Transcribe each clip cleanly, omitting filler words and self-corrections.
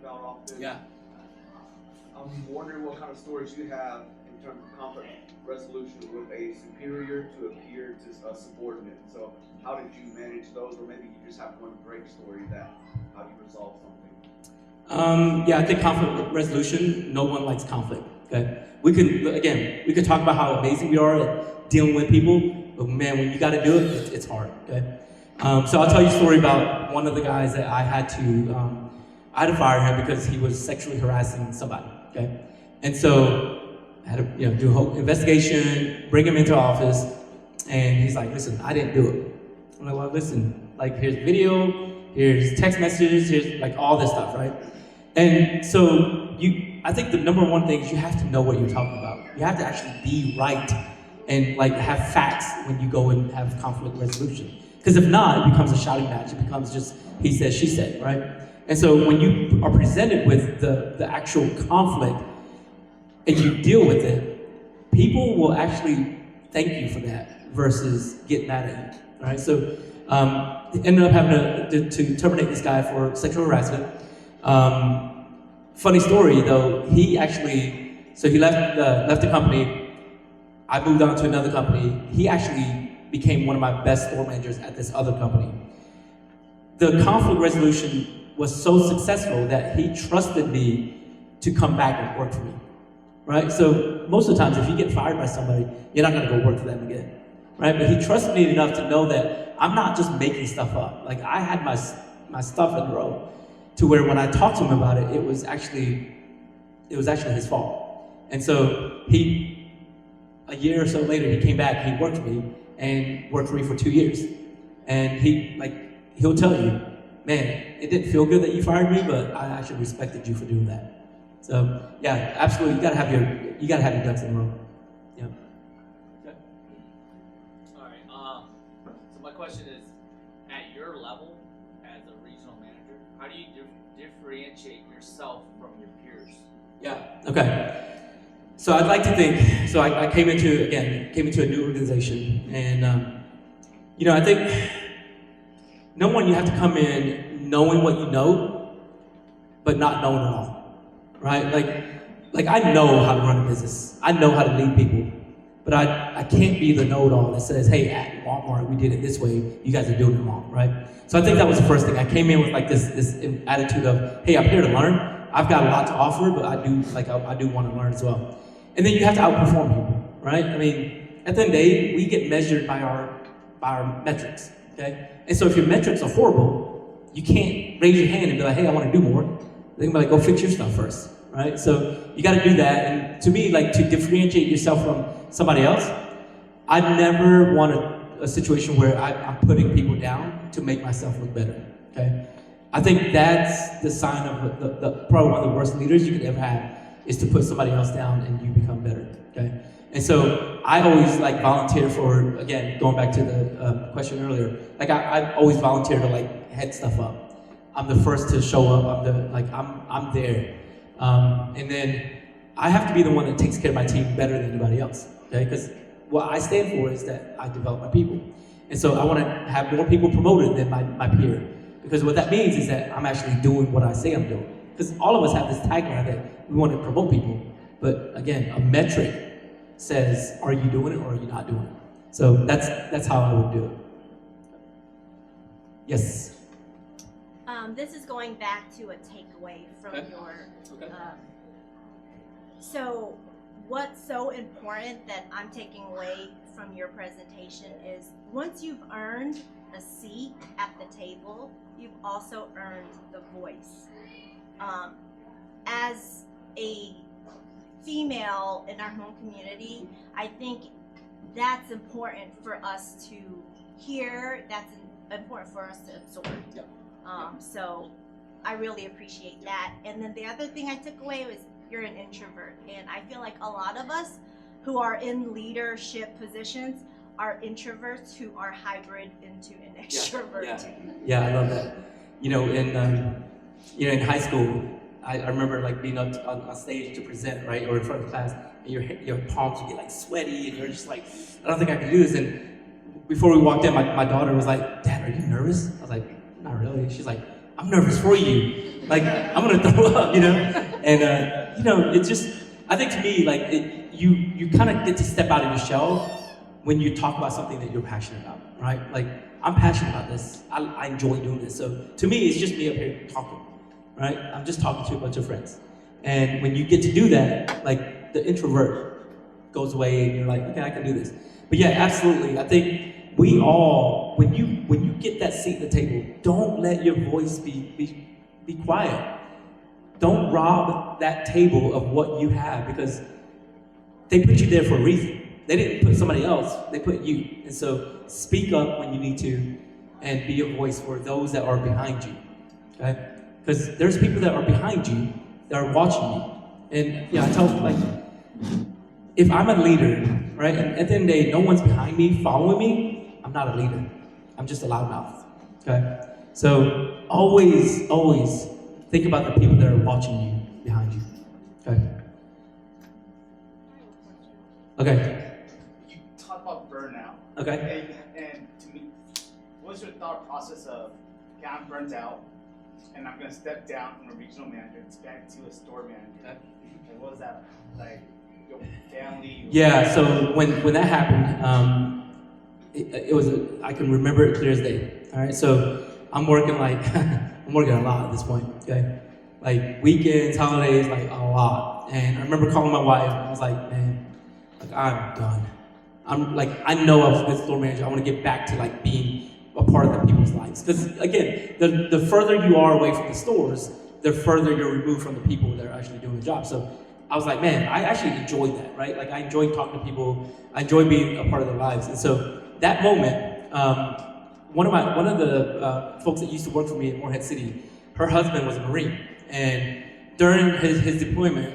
about often. Yeah. I'm wondering what kind of stories you have in terms of conflict resolution with a superior to a peer to a subordinate. So how did you manage those, or maybe you just have one great story that how you resolve something? Yeah, I think conflict resolution, no one likes conflict, okay? We could talk about how amazing we are at dealing with people, but man, when you gotta do it, it's hard, okay? So I'll tell you a story about one of the guys that I had to fire him because he was sexually harassing somebody, okay? And so I had to do a whole investigation, bring him into office, and he's like, listen, I didn't do it. I'm like, well, listen, like here's video, here's text messages, here's like all this stuff, right? And so I think the number one thing is you have to know what you're talking about. You have to actually be right and like have facts when you go and have conflict resolution. Because if not, it becomes a shouting match. It becomes just he said, she said, right? And so when you are presented with the actual conflict and you deal with it, people will actually thank you for that versus get mad at you, all right? So ended up having to terminate this guy for sexual harassment. Funny story though, he left the company. I moved on to another company. He actually became one of my best store managers at this other company. The conflict resolution was so successful that he trusted me to come back and work for me, right? So most of the times if you get fired by somebody, you're not gonna go work for them again, right? But he trusted me enough to know that I'm not just making stuff up. Like I had my stuff in a row to where when I talked to him about it, it was actually his fault. And so a year or so later, he came back, he worked for me, and worked for me for 2 years. And he'll tell you, man, it didn't feel good that you fired me, but I actually respected you for doing that. So yeah, absolutely, you gotta have your ducks in a row. Yeah. Okay. All right. So my question is, at your level as a regional manager, how do you differentiate yourself from your peers? Yeah. Okay. So I'd like to think. So I came into a new organization, and I think number one, you have to come in knowing what you know, but not knowing it all, right? Like I know how to run a business, I know how to lead people, but I can't be the know-it-all that says, hey, at Walmart we did it this way, you guys are doing it wrong, right? So I think that was the first thing. I came in with like this attitude of, hey, I'm here to learn. I've got a lot to offer, but I do want to learn as well. And then you have to outperform people, right? I mean, at the end of the day, we get measured by our metrics, okay? And so if your metrics are horrible, you can't raise your hand and be like, hey, I want to do more. They're gonna be like, go fix your stuff first, right? So you got to do that. And to me, like to differentiate yourself from somebody else, I never want a situation where I'm putting people down to make myself look better, okay? I think that's the sign of probably one of the worst leaders you could ever have, is to put somebody else down and you become better, okay? And so I always like volunteer for, again, going back to the question earlier, like I always volunteer to like head stuff up. I'm the first to show up, I'm there. And then I have to be the one that takes care of my team better than anybody else, okay? Because what I stand for is that I develop my people. And so I want to have more people promoted than my peer. Because what that means is that I'm actually doing what I say I'm doing. Because all of us have this tagline that we want to promote people. But again, a metric says, are you doing it or are you not doing it? So that's how I would do it. Yes? This is going back to a takeaway from your... So what's so important that I'm taking away from your presentation is once you've earned a seat at the table, you've also earned the voice. As a female in our home community, I think that's important for us to hear, that's important for us to absorb. So I really appreciate that. And then the other thing I took away was you're an introvert. And I feel like a lot of us who are in leadership positions are introverts who are hybrid into an extrovert. Yeah, I love that. In high school, I remember like being up on stage to present, right, or in front of class, and your palms would get like sweaty, and you're just like, I don't think I can do this. And before we walked in, my daughter was like, Dad, are you nervous? I was like, not really. She's like, I'm nervous for you. Like, I'm gonna throw up, you know? And, you know, it's just, I think to me, like, you kind of get to step out of your shell when you talk about something that you're passionate about, right? Like, I'm passionate about this. I enjoy doing this. So to me, it's just me up here talking, right? I'm just talking to a bunch of friends. And when you get to do that, like, the introvert goes away and you're like, okay, I can do this. But yeah, absolutely. I think we all, when you get that seat at the table, don't let your voice be quiet. Don't rob that table of what you have, because they put you there for a reason. They didn't put somebody else, they put you. And so speak up when you need to and be a voice for those that are behind you, okay? Because there's people that are behind you that are watching you. And yeah, I tell them, like, if I'm a leader, right, and at the end of the day, no one's behind me, following me, I'm not a leader. I'm just a loudmouth, okay? So always, always think about the people that are watching you behind you, okay? Okay. You talk about burnout. Okay. And to me, what's your thought process of, okay, I'm burnt out, and I'm gonna step down from a regional manager back to a store manager? Okay. Like, what was that like? Your family? Yeah. So when that happened, it was I can remember it clear as day. All right. So I'm working like I'm working a lot at this point. Okay. Like weekends, holidays, like a lot. And I remember calling my wife. I was like, man, like, I'm done. I'm like, I know I was a good store manager. I want to get back to like being a part of the people's lives. Because again, the further you are away from the stores, the further you're removed from the people that are actually doing the job. So I was like, man, I actually enjoy that, right? Like I enjoy talking to people. I enjoy being a part of their lives. And so that moment, one of the folks that used to work for me at Morehead City, her husband was a Marine. And during his deployment,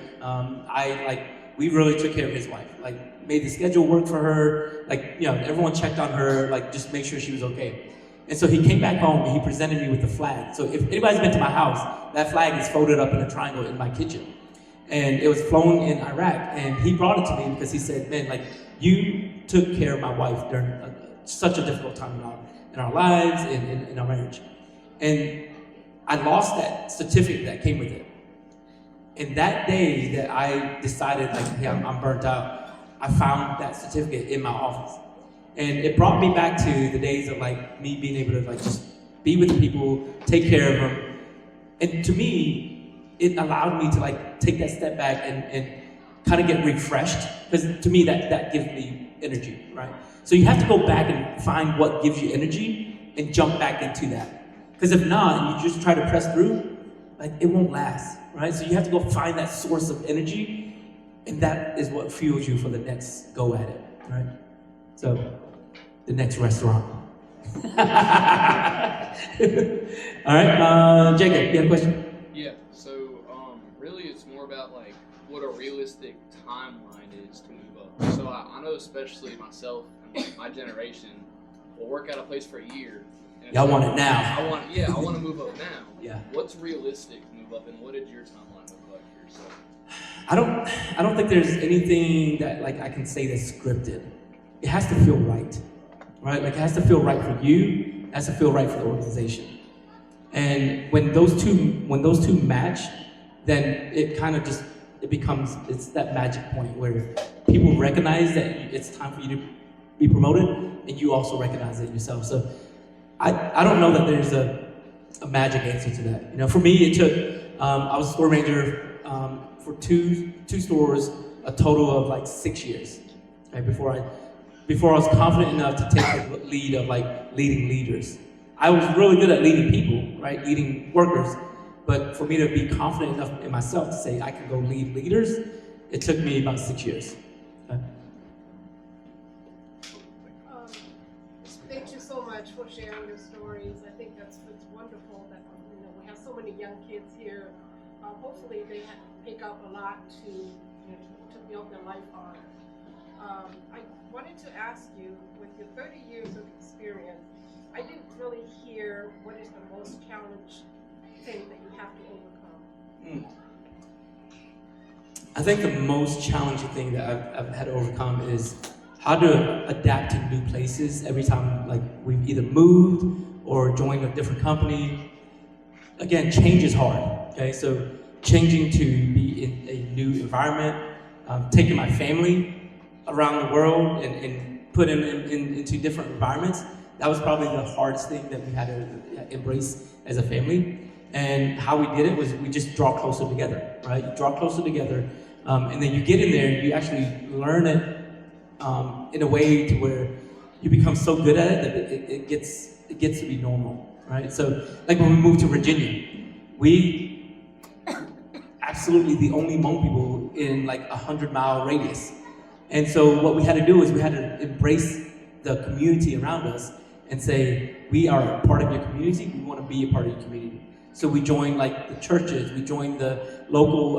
we really took care of his wife. Like, made the schedule work for her. Like, you know, everyone checked on her, like, just make sure she was okay. And so he came back home and he presented me with the flag. So if anybody's been to my house, that flag is folded up in a triangle in my kitchen. And it was flown in Iraq. And he brought it to me because he said, man, like, you took care of my wife during such a difficult time in our lives, in our marriage. And I lost that certificate that came with it. And that day that I decided, like, hey, I'm burnt out, I found that certificate in my office. And it brought me back to the days of, like, me being able to, like, just be with the people, take care of them. And to me, it allowed me to, like, take that step back and kind of get refreshed. Because to me, that gives me energy, right? So you have to go back and find what gives you energy and jump back into that. Because if not, and you just try to press through, like, it won't last. Right? So you have to go find that source of energy, and that is what fuels you for the next go at it, right? So, the next restaurant. All right, Jacob, you have a question? Yeah, so really it's more about like what a realistic timeline is to move up. So I know especially myself and my generation will work at a place for a year. And Y'all want it now. I want to move up now. Yeah. What's realistic to move up, and what did your timeline look like for yourself? I don't think there's anything that like I can say that's scripted. It has to feel right? Like it has to feel right for you. It has to feel right for the organization. And when those two match, then it kind of just it's that magic point where people recognize that it's time for you to be promoted, and you also recognize it yourself. So I don't know that there's a magic answer to that. You know, for me, it took, I was a store manager for two stores, a total of like 6 years, right? Before I was confident enough to take the lead of like leading leaders. I was really good at leading people, right? Leading workers. But for me to be confident enough in myself to say I can go lead leaders, it took me about 6 years. Okay? Thank you so much for sharing your stories. I think it's wonderful that we have so many young kids here. Hopefully they pick up a lot to build their life on. I wanted to ask you, with your 30 years of experience, I didn't really hear what is the most challenging thing that you have to overcome. I think the most challenging thing that I've had to overcome is how to adapt to new places every time, like, we've either moved or joined a different company. again, change is hard. Okay, so changing to be in a new environment, taking my family around the world and putting them into different environments. That was probably the hardest thing that we had to embrace as a family. And how we did it was we just draw closer together, right? You draw closer together, and then you get in there and you actually learn it in a way to where you become so good at it that it gets to be normal, right? So like when we moved to Virginia, we absolutely the only Hmong people in like 100-mile radius. And so what we had to do is we had to embrace the community around us and say, we are a part of your community, we want to be a part of your community. So we joined like the churches, we joined the local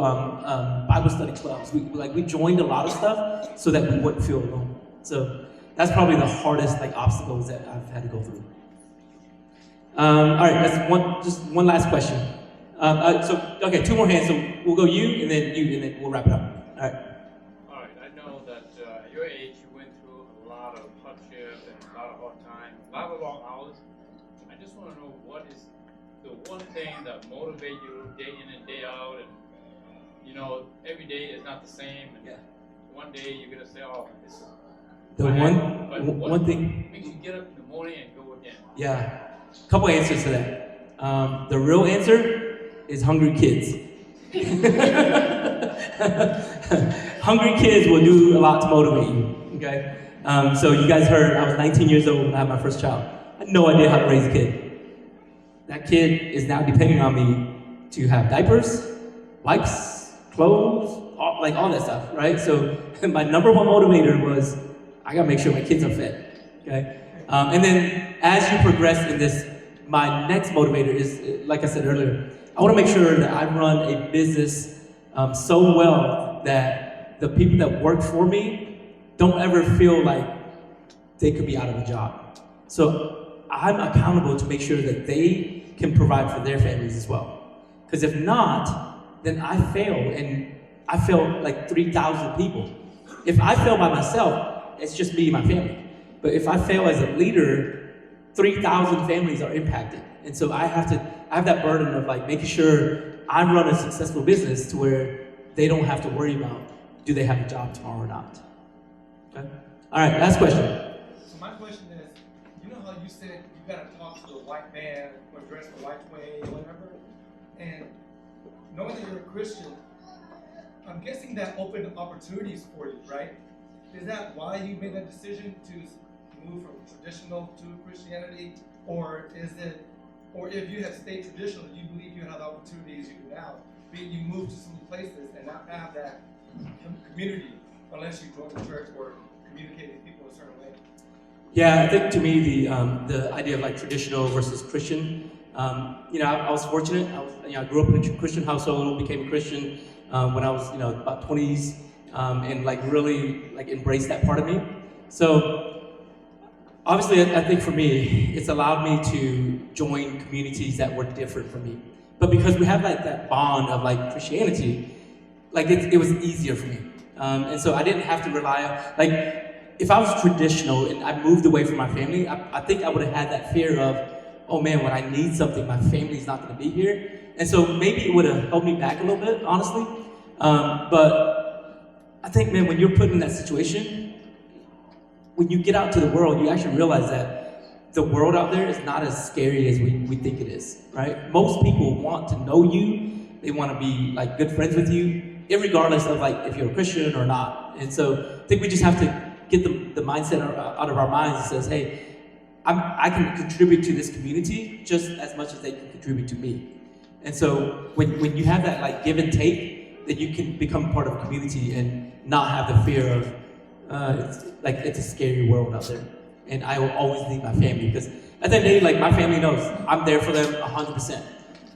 Bible study clubs. We joined a lot of stuff so that we wouldn't feel alone. So that's probably the hardest like obstacles that I've had to go through. All right, just one last question. Okay, 2 more hands. So we'll go you, and then we'll wrap it up. All right. All right, I know that at your age you went through a lot of hardship and a lot of hard time, a lot of long hours. I just want to know what is the one thing that motivates you day in and day out, and you know every day is not the same. And one day you're gonna say, "Oh, this is the one thing makes you get up in the morning and go again." Yeah, a couple answers to that. The real answer is hungry kids. Hungry kids will do a lot to motivate you. Okay, so you guys heard I was 19 years old when I had my first child. I had no idea how to raise a kid. That kid is now depending on me to have diapers, wipes, clothes, all that stuff, right? So my number one motivator was, I gotta make sure my kids are fed, okay? And then as you progress in this, my next motivator is, like I said earlier, I wanna make sure that I run a business so well that the people that work for me don't ever feel like they could be out of a job. So I'm accountable to make sure that they can provide for their families as well. Because if not, then I fail, and I fail like 3,000 people. If I fail by myself, it's just me and my family. But if I fail as a leader, 3,000 families are impacted. And so I have that burden of like making sure I run a successful business to where they don't have to worry about, do they have a job tomorrow or not? Okay? All right, last question. So my question is, you know how you said you gotta talk to a white man or dress the white way or whatever? And knowing that you're a Christian, I'm guessing that opened opportunities for you, right? Is that why you made that decision to move from traditional to Christianity? Or if you had stayed traditional, do you believe you have the opportunities you do now? Being you moved to some places and not have that community unless you join the church or communicate with people a certain way? Yeah, I think to me the idea of like traditional versus Christian, I was fortunate. I grew up in a Christian household, became a Christian when I was about 20s, and like really like embraced that part of me. So obviously, I think for me, it's allowed me to join communities that were different from me. But because we have like that bond of like Christianity, like it was easier for me, and so I didn't have to rely on like. If I was traditional and I moved away from my family, I think I would have had that fear of, oh man, when I need something, my family's not going to be here. And so maybe it would have held me back a little bit, honestly. But I think, man, when you're put in that situation, when you get out to the world, you actually realize that the world out there is not as scary as we think it is, right? Most people want to know you. They want to be like good friends with you, regardless of like if you're a Christian or not. And so I think we just have to get the mindset out of our minds that says, hey, I can contribute to this community just as much as they can contribute to me. And so when you have that like give and take, then you can become part of a community and not have the fear of, it's a scary world out there. And I will always need my family because at the end of the day, like my family knows I'm there for them 100%.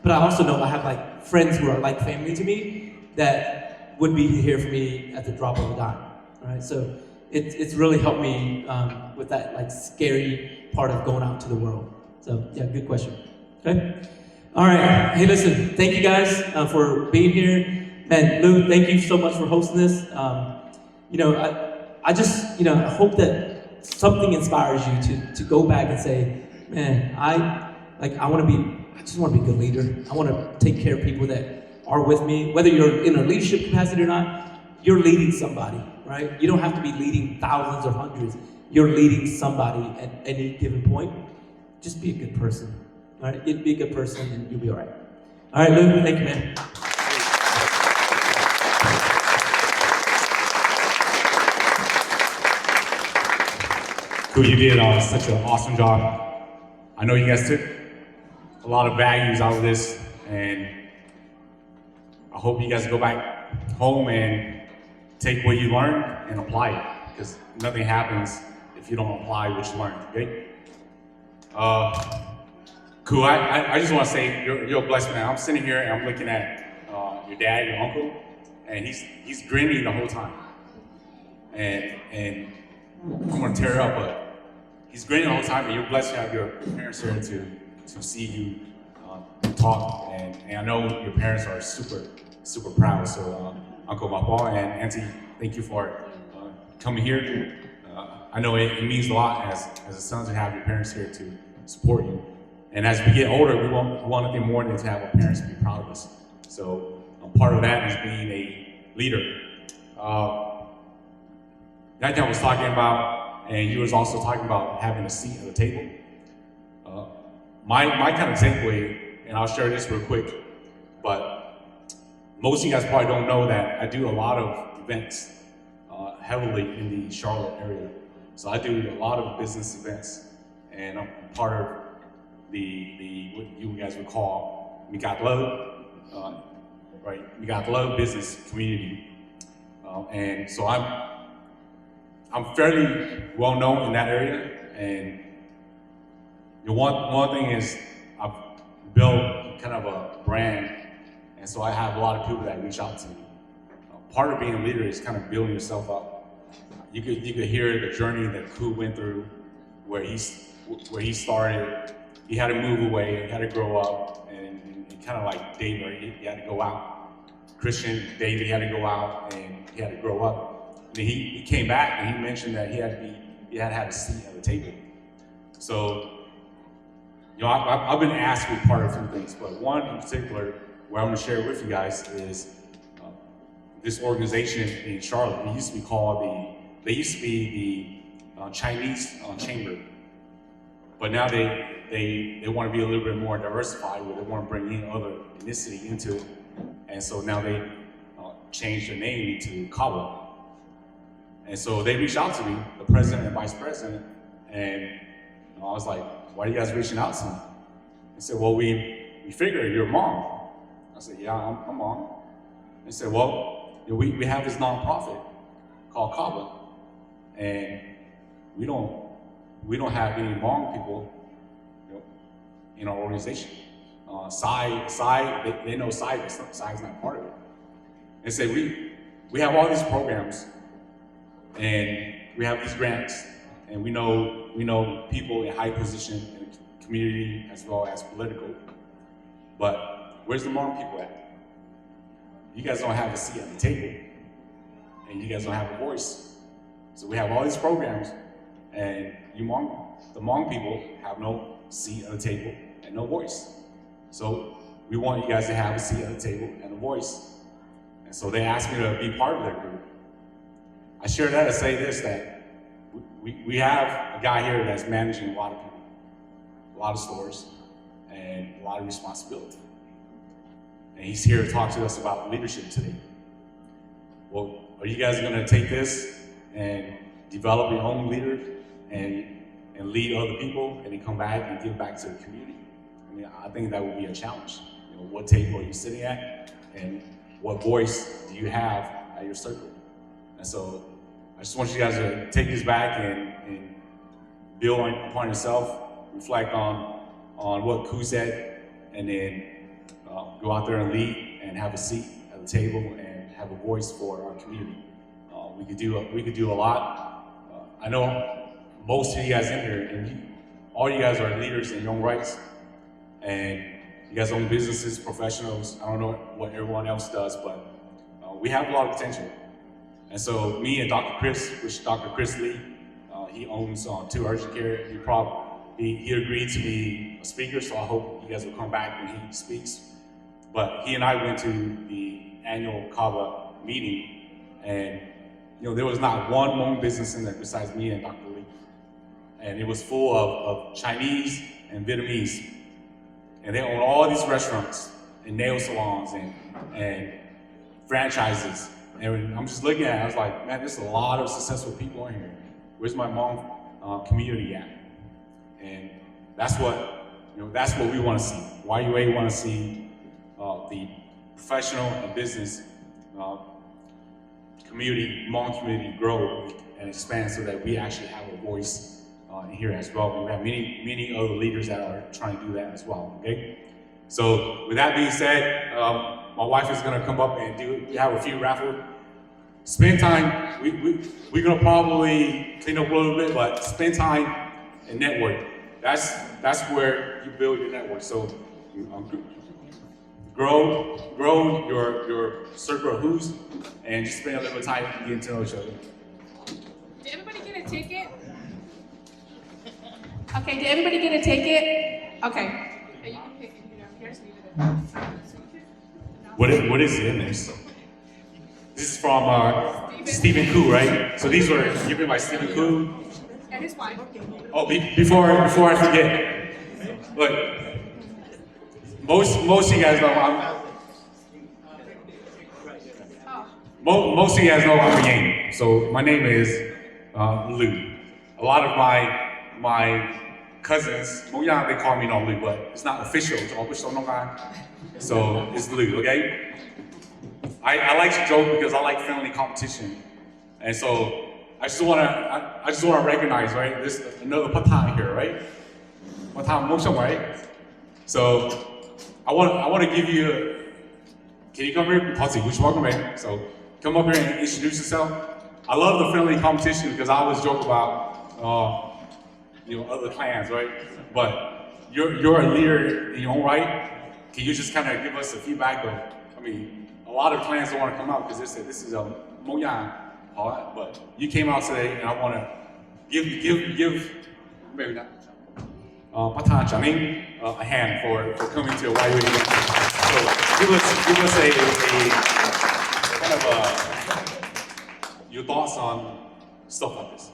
But I also know I have like friends who are like family to me that would be here for me at the drop of a dime, right? So it's really helped me with that like scary part of going out to the world. So yeah, good question. Okay. All right. Hey, listen. Thank you guys for being here. Man, Lou, thank you so much for hosting this. I just hope that something inspires you to go back and say, man, I want to be I just want to be a good leader. I want to take care of people that are with me, whether you're in a leadership capacity or not. You're leading somebody, right? You don't have to be leading thousands or hundreds. You're leading somebody at any given point. Just be a good person, all right? Be a good person and you'll be all right. All right, Lou, thank you, man. Cool, you did such an awesome job. I know you guys took a lot of values out of this, and I hope you guys go back home and take what you learned and apply it, because nothing happens if you don't apply what you learned, okay? Cool, I just want to say you're a blessed man. I'm sitting here and I'm looking at your dad, your uncle, and he's grinning the whole time. And I'm gonna tear up, but he's grinning the whole time, and you're blessed to have your parents here to see you talk, and I know your parents are super proud. So Uncle Mapa and Auntie, thank you for coming here. I know it means a lot as a son to have your parents here to support you. And as we get older, we want nothing more than to have our parents be proud of us. So part of that is being a leader. That guy was talking about, and you was also talking about having a seat at the table. My kind of takeaway, and I'll share this real quick, but most of you guys probably don't know that I do a lot of events heavily in the Charlotte area. So I do a lot of business events, and I'm part of the what you guys would call Mikat Love, right? Mikat Love business community, and so I'm fairly well known in that area, and the one thing is I've built kind of a brand, and so I have a lot of people that reach out to me. Part of being a leader is kind of building yourself up. You could hear the journey that Ku went through, where he started. He had to move away, he had to grow up, and kind of like David, he had to go out. Christian David had to go out and he had to grow up. And then he came back and he mentioned that he had to have a seat at the table. So, I've been asked to be part of a few things, but one in particular, where I'm going to share with you guys is this organization in Charlotte. They used to be the Chinese Chamber, but now they want to be a little bit more diversified, where they want to bring in other ethnicity into it, and so now they changed their name to Kaba. And so they reached out to me, the president and vice president, and I was like, "Why are you guys reaching out to me?" They said, "Well, we figure you're a mom." I said, "Yeah, I'm a mom." They said, "Well, we have this nonprofit called Kaba, and we don't have any Hmong people in our organization. Sai, they know Sai, but Sai's not part of it." They said, we have all these programs, and we have these grants, and we know people in high position in the community as well as political, but where's the Hmong people at? You guys don't have a seat at the table, and you guys don't have a voice. So we have all these programs, and the Hmong people have no seat at the table and no voice. So we want you guys to have a seat at the table and a voice." And so they asked me to be part of their group. I share that to say this, that we have a guy here that's managing a lot of people, a lot of stores, and a lot of responsibility. And he's here to talk to us about leadership today. Well, are you guys gonna take this and develop your own leader and lead other people, and then come back and give back to the community? I mean, I think that would be a challenge. What table are you sitting at, and what voice do you have at your circle? And so I just want you guys to take this back and build upon yourself, reflect on what Ku said, and then go out there and lead and have a seat at the table and have a voice for our community. We could do a lot. I know most of you guys in here, and all you guys are leaders in your own rights, and you guys own businesses, professionals. I don't know what everyone else does, but we have a lot of potential. And so me and Dr. Chris Lee, he owns 2 urgent care. he agreed to be a speaker, so I hope you guys will come back when he speaks. But he and I went to the annual Kava meeting, and there was not one Hmong business in there besides me and Dr. Lee. And it was full of Chinese and Vietnamese. And they own all these restaurants and nail salons and franchises. And I'm just looking at it, I was like, man, there's a lot of successful people in here. Where's my Hmong community at? And that's what we want to see. YUA want to see the professional and business community, Hmong community grow and expand so that we actually have a voice in here as well. We have many other leaders that are trying to do that as well, okay? So with that being said, my wife is gonna come up and have a few raffle. Spend time, we're gonna probably clean up a little bit, but spend time and network. That's where you build your network. So grow your circle of who's, and just spend a little time getting to know each other. Did everybody get a ticket? Okay, did everybody get a ticket? Okay. Hey, you can pick it, here's leave it at What is in this? This is from Stephen Koo, right? So these were given by Stephen Koo. And his wife. Oh, before I forget, look, most of you guys know most of you guys know I'm a Yang. So my name is Lou. A lot of my cousins, they call me no Lou, but it's not official. So it's Lou, okay? I like to joke because I like friendly competition, and so I just wanna recognize, right? There's another Patan here, right? Patan Mosham, right? So I want to give you. Can you come here? Which welcome, man. So come up here and introduce yourself. I love the friendly competition because I always joke about other clans, right? But you're a leader in your own right. Can you just kind of give us a feedback of? I mean, a lot of clans don't want to come out because they said this is a Moyang. But you came out today, and I want to give maybe not Patan Chaning a hand for coming to YUA. So give us a kind of your thoughts on stuff like this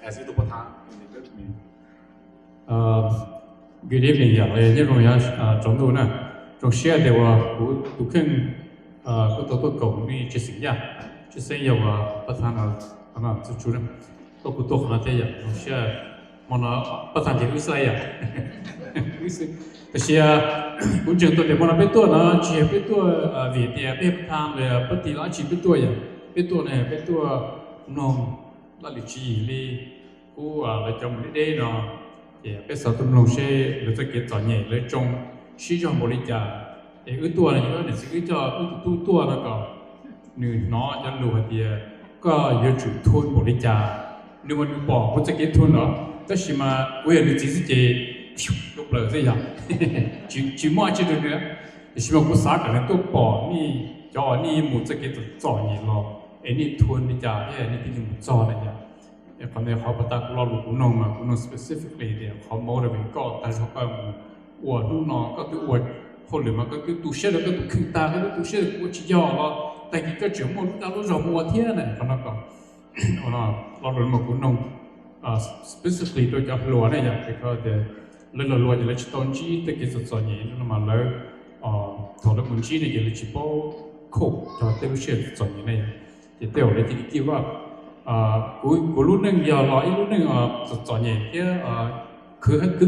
as you do Patan in the good community. Good evening, trong đó nè, trong share đều tụ khen có tổ cộng đi chia sẻ ya. Chỉ xây dựng bắt thang là chủ đề tôi cũng tôi không thấy vậy, nó sẽ mà nó bắt thang chỉ biết xây à,แต่เชียคุณจึงตัวเด็กมันเป็นตัวนะเชียเป็นตัวเวียดเนี่ยเป็นทางเลยปฏิลักษณ์เป็นตัวอย่างเป็นตัวเนี่ยเป็นตัวนองลัลิจีลีกูเลยจงไม่ได้เนาะเนี่ยเป็นสาวตุ้มลงเช่หรือจะเกิดจ่อเนี่ยเลยจงชี้จงบริจาคเออตัวเนี่ยเนี่ยสิ่งที่จะตัวแล้วก็หนึ่งเนาะจะรู้ว่าเดียก็ยจุดทุนบริจาคหนึ่งวันบอกว่าจะเก็บทุนเนาะแต่ชิมาเวลาจีสิเจยกเลิกซะอย่างจีมั่วจีดูเนี่ยชิมากูสากันเนี่ยตัวปอนี่จอนี่หมู่จะเก็บจ่อนี่หรอไอ้นี่ทุนบริจาคเนี่ยนี่ที่หมู่จ่อเนี่ยอย่างคนเนี่ยเขาประตักเราลูกน้องมาคุณน้อง specifically เนี่ยเขา motivate ก็แต่เขาก็อวดลูกน้องก็คืออวดคนหรือมันก็คือตู้เชื่อแล้วก็ตู้ขึ้นตาก็ตู้เชื่อกูจีย่อเราแต่กี่ก็เชื่อมันเราเรามัวเที่ยเนี่ยคนนั้นก็เราหลุดมาคุณน้องspecifically โดยจะรัวเนี่ยอย่างที่เขาเดี๋ยวเรารัวจะเลยชิตอนจีแต่กี่ส่วนใหญ่เรามาเลยถอดมุนจีเนี่ยจะเลยชิโป้โคจะเต้าเชื่อส่วนใหญ่เนี่ยจะเต้าเลยที่คิดว่ากูรู้หนึ่งอย่ารออีรู้หนึ่งส่วนใหญ่ที่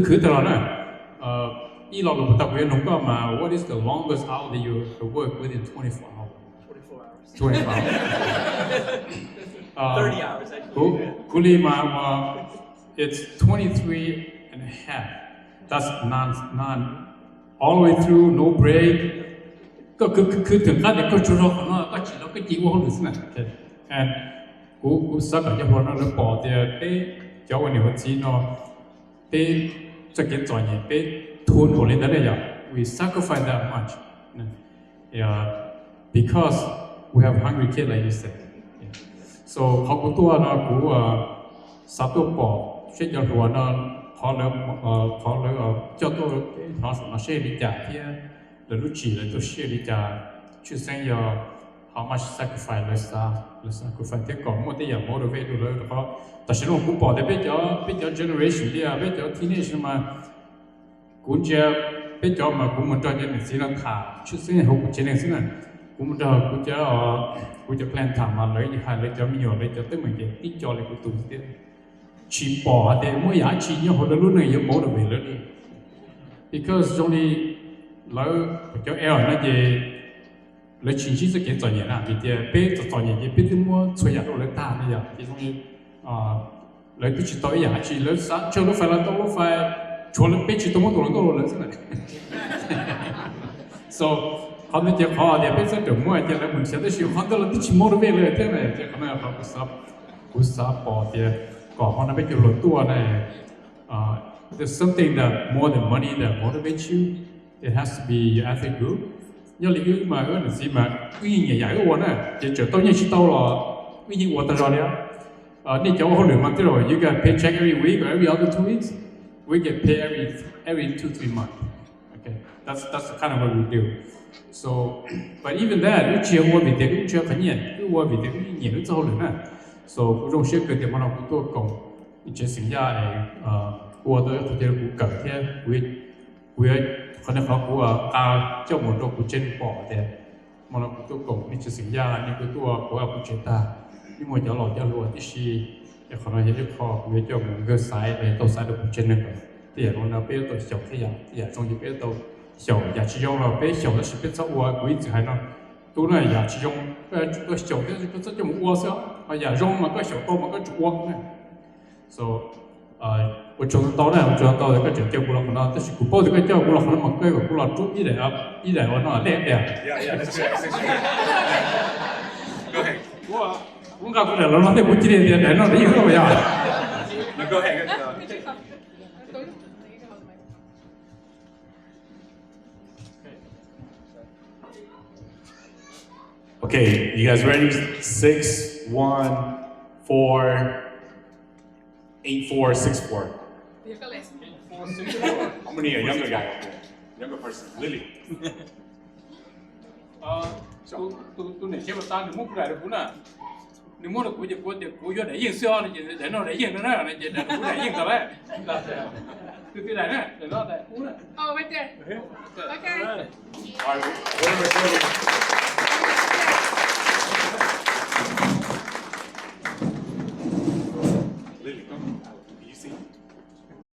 คือตลอดนะอีเราลงตักเวียนลงก็มา What is the longest hour that you work within 24 hours? 24 hours. 30 hours. Ku li ma it's 23 and a half. That's non all the way through, no break. ก็คือถึงขั้นเนี่ยก็ชุดเราเนาะก็จีเราก็จีว่าเขาหรือสินะ and กูสักกับญี่ปุ่นเราเลยบอกเดี๋ยวเต้เจ้าวันนี้วันจีเนาะเต้จะเก็บจ่อยเนี่ยเต้ทุนหมดเลยนั่นเลยอ่ะ we sacrifice that much yeah because we have hungry kids like you said so เขากูตัวเนาะกูสับตัวปอกเช็ดยาหัวเนาะ khó lỡ cho tôi nó sẽ đi trả thì là lúc chỉ là tôi sẽ đi trả chứ sang giờ how much sacrifice là sacrifice thế còn một tí giờ motivate được rồi đóแต่ฉันว่ากูบอกได้bây giờ generation đi bây giờ teenage mà cũngจะbây giờ mà cũng muốn cho những người sinh thả chứ sinh học của những người sinh cũng muốn cho cũngจะ plan thả mà lấy hai lấy cho nhiều lấy cho tới mình để tích cho lấy của tụi tiền chỉ bỏ để mỗi giá trị như hồi đó lúc này giống mỗi về lớn đi because trong đi lỡ cho eo nó gì lấy chính trị sẽ kiến cho nhiều là vì thế bé cho nhiều cái bé thì mua chơi nhà đồ lấy ta này giờ thì trong đi lấy cái chỉ tối giá trị lấy sáng cho nó phải là đâu nó phải cho lấy bé chỉ tôi muốn đồ nó đồ lấy thế này so họ nói chuyện họ thì bé sẽ được mua thì lấy mình sẽ tới siêu họ đó là cái chỉ mua đồ vềเลยthế này thìเขาไม่เอาcú sắp bỏ thì còn họ nói bé kiểu lột tua này there's something that more than money that motivates you. It has to be your ethic group. Nhớ lý ưu mà cái gì mà uy nhảy nhảy của này, chỉ chờ tôi như chỉ tao là uy nhảy của tao rồi đấy. Nên cháu không được mà tới rồi, you get paycheck every week or every other 2 weeks. We get paid every 2-3 months. Okay, that's kind of what we do. So, but even that, you chưa mua vì thế cũng chưa phải nhận, cứ mua vì thế cũng nhận được cho nữa nè. So, cũng trong sự kiện mà nó cũng tôi cộng, chỉ sinh ra này, qua tới có thể cũng cần thế, we có thể họ của cho một đồ của trên bỏ để mà nó cũng tôi cũng đi sinh ra những cáiตัวcủa ông chúng ta nhưng mà cho lọ cho lúaที่ชีđểเขาnói những kho về cho một cái sai để tôi sai được của trên nữa thì nó bây giờ tôi chọn thế dạng trong những bây giờ tôi chọn giá trị trong là bây giờ chọn là sự biết sao qua quý chỉ hay nó tôi này giá trị trong tôi chọn cái rất cho một qua sao mà giá trong mà có chọn tôi mà có chủ quan này so 我做到呢，我做到的个就叫不落那，但是古包的个叫不落那么贵个，不落做一来我那练的。Yeah, that's good. Go ahead. 我讲过来了，那得不记得的，那你说呀？No, go ahead. Okay, you guys ready? 6, 1, 4, 8, 4, 6, 4. How many a younger guy up there? Younger person, Lily. tôi này xem ta được mua cái này được nếu mua được của cho để yên xưa này để nó để yên nó này để nó để yên rồi đấy là cái này nè để nó để cú này. Oh, right there. Okay. All right, we're recording. Lily, come.